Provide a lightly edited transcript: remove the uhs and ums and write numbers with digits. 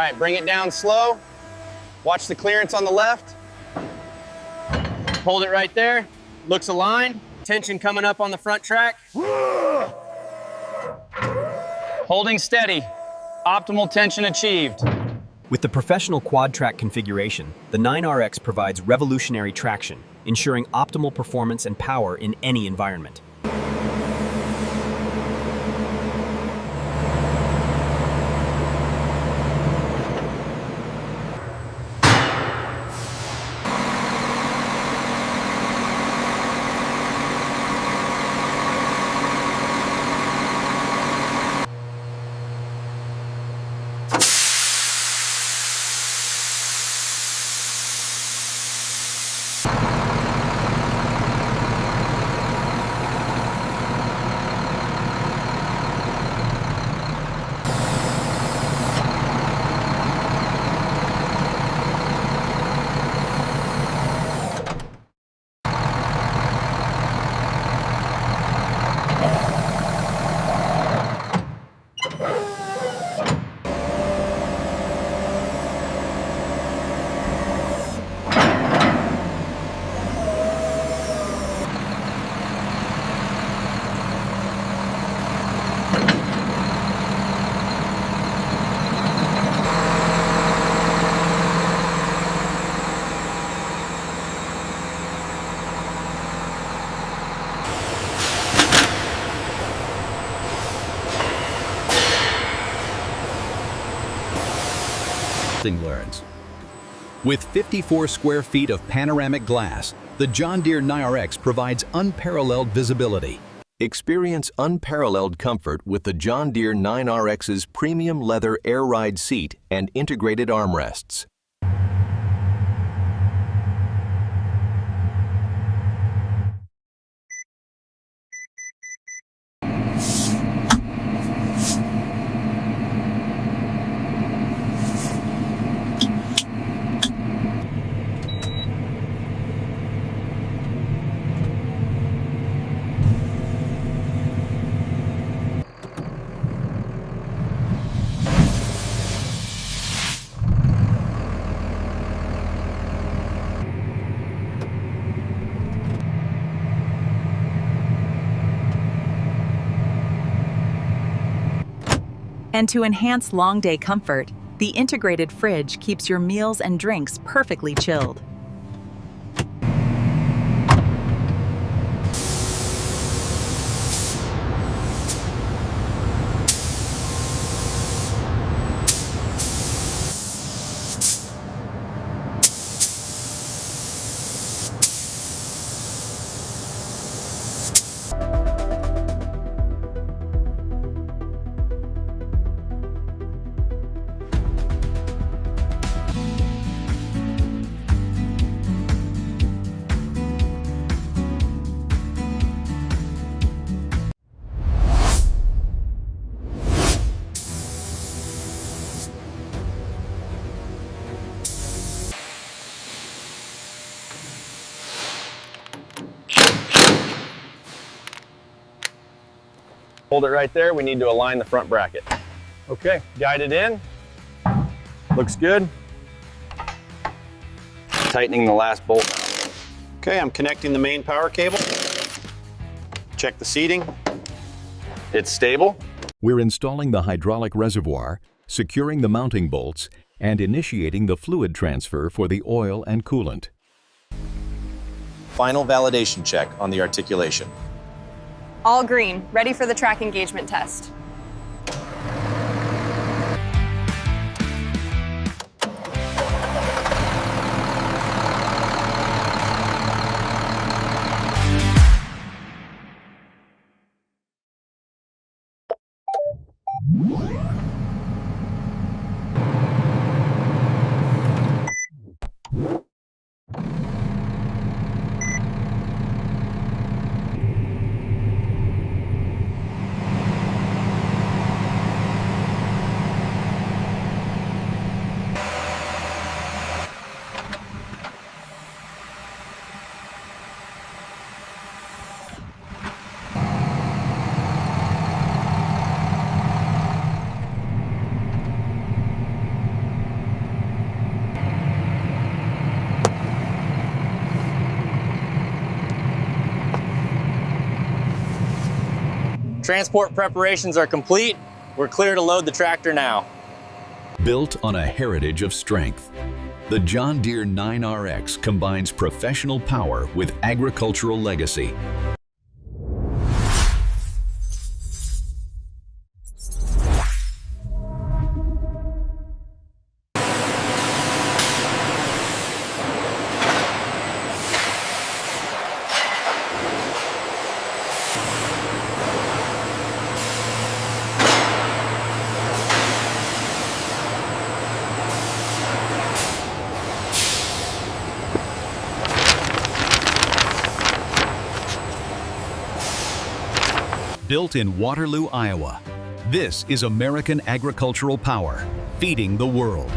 right, bring it down slow. Watch the clearance on the left. Hold it right there. Looks aligned. Tension coming up on the front track. Holding steady. Optimal tension achieved. With the professional quad track configuration, the 9RX provides revolutionary traction, ensuring optimal performance and power in any environment. Learns. With 54 square feet of panoramic glass, the John Deere 9RX provides unparalleled visibility. Experience unparalleled comfort with the John Deere 9RX's premium leather air ride seat and integrated armrests. And to enhance long day comfort, the integrated fridge keeps your meals and drinks perfectly chilled. Hold it right there. We need to align the front bracket. Okay, guide it in. Looks good. Tightening the last bolt. Okay, I'm connecting the main power cable. Check the seating. It's stable. We're installing the hydraulic reservoir, securing the mounting bolts, and initiating the fluid transfer for the oil and coolant. Final validation check on the articulation. All green, ready for the track engagement test. Transport preparations are complete. We're clear to load the tractor now. Built on a heritage of strength, the John Deere 9RX combines professional power with agricultural legacy. Built in Waterloo, Iowa, this is American agricultural power, feeding the world.